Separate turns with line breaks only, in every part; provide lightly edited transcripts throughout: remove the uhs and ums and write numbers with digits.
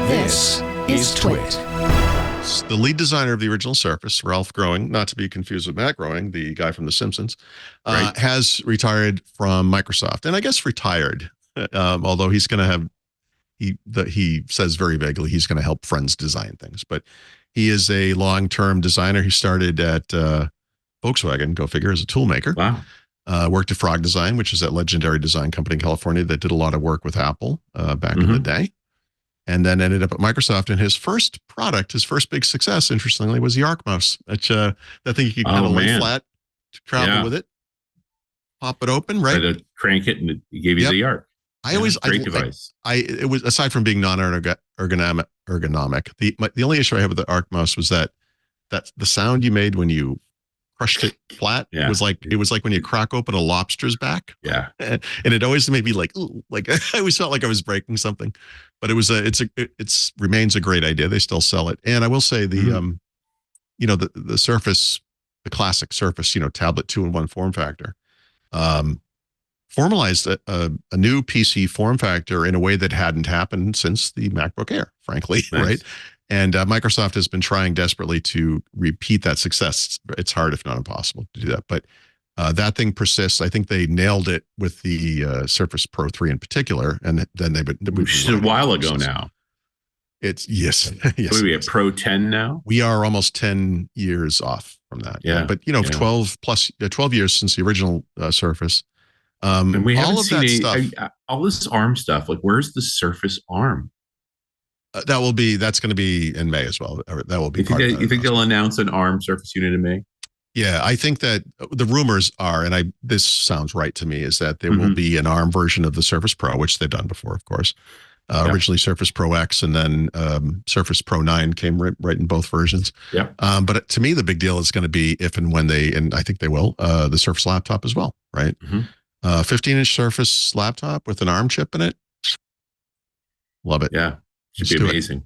This is TWiT.
The lead designer of the original Surface, Ralf Groene, not to be confused with Matt Groening, the guy from The Simpsons, has retired from Microsoft. And I guess retired, although he's going to have, he says very vaguely, he's going to help friends design things. But he is a long-term designer. He started at Volkswagen, go figure, as a tool maker.
Wow.
Worked at Frog Design, which is that legendary design company in California that did a lot of work with Apple back in the day. And then ended up at Microsoft. And his first product, his first big success, interestingly, was the Arc mouse. Which, that thing you could kind of lay flat to travel with it, pop it open, right?
To crank it, and it gave you the Arc. Great device.
It was, aside from being non-ergonomic, the only issue I had with the Arc mouse was that the sound you made when you crushed it flat was like, it was like when you crack open a lobster's back.
Yeah.
And it always made me like, ooh, like I always felt like I was breaking something, but it remains a great idea. They still sell it. And I will say the Surface, the classic Surface, tablet 2-in-1 form factor, formalized a new PC form factor in a way that hadn't happened since the MacBook Air, frankly. Nice. Right. And Microsoft has been trying desperately to repeat that success. It's hard, if not impossible, to do that. But that thing persists. I think they nailed it with the Surface Pro 3 in particular. And then they've been
a while ago now.
It's yes.
What are we at, Pro 10 now?
We are almost 10 years off from that.
Yeah.
But 12 years since the original Surface.
And we haven't
all of that
stuff. All this ARM stuff. Like, where's the Surface ARM?
That's going to be in May as well. That will be.
You think they'll announce an ARM Surface unit in May?
Yeah, I think that the rumors are, and this sounds right to me, is that there will be an ARM version of the Surface Pro, which they've done before, of course. Originally Surface Pro X, and then Surface Pro 9 came right in both versions.
Yeah.
But to me, the big deal is going to be if and when and I think they will, the Surface laptop as well, right? 15-inch Surface laptop with an ARM chip in it. Love it.
Yeah. Should be amazing.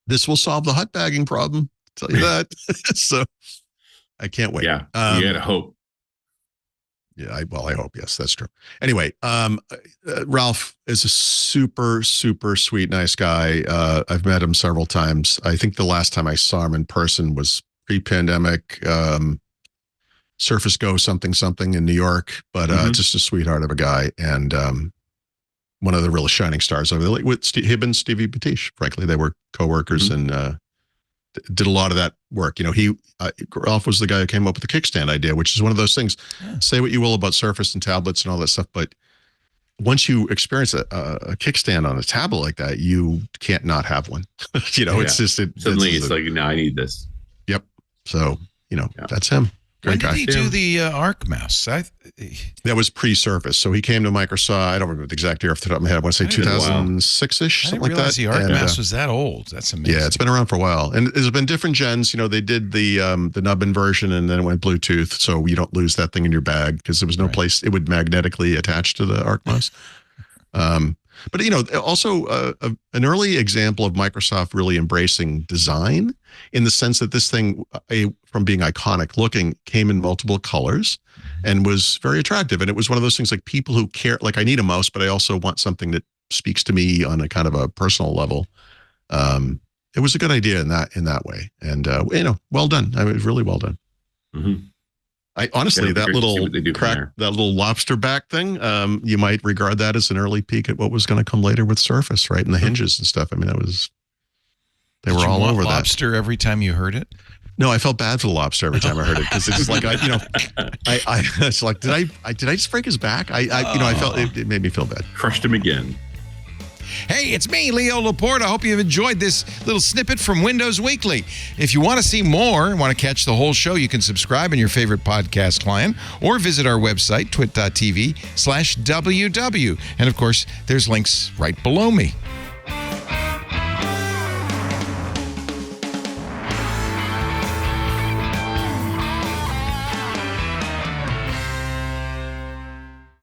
This will solve the hot bagging problem. I'll tell you that. So I can't wait.
Yeah. You gotta hope.
Yeah. I hope. Yes, that's true. Anyway, Ralph is a super, super sweet, nice guy. I've met him several times. I think the last time I saw him in person was pre-pandemic, Surface Go something in New York, but just a sweetheart of a guy. And, one of the real shining stars over there with him and Stevie Batish. Frankly, they were co-workers and did a lot of that work. Ralph was the guy who came up with the kickstand idea, which is one of those things. Say what you will about Surface and tablets and all that stuff, but once you experience a kickstand on a tablet like that, you can't not have one. It's just
suddenly it's like, now I need this.
Yep. So that's him.
When did he do the Arc mouse?
That was pre-Surface. So he came to Microsoft. I don't remember the exact year off the top of my head. I want to say 2006-ish, something like that.
The Arc mouse was that old. That's amazing.
Yeah, it's been around for a while. And there's been different gens. They did the nubbin version, and then it went Bluetooth, so you don't lose that thing in your bag because there was no place it would magnetically attach to the Arc mouse. But, also an early example of Microsoft really embracing design in the sense that this thing, from being iconic looking, came in multiple colors and was very attractive. And it was one of those things like people who care, like I need a mouse, but I also want something that speaks to me on a kind of a personal level. It was a good idea in that way. And, well done. I mean, it was really well done. I honestly, that little lobster back thing, you might regard that as an early peek at what was going to come later with Surface, right? And the hinges and stuff. I mean, they were all over that.
Lobster every time you heard it?
No, I felt bad for the lobster every time I heard it because it's like it's like did I just break his back? I felt it made me feel bad.
Crushed him again.
Hey, it's me, Leo Laporte. I hope you've enjoyed this little snippet from Windows Weekly. If you want to see more and want to catch the whole show, you can subscribe in your favorite podcast client or visit our website, twit.tv/WW. And of course, there's links right below me.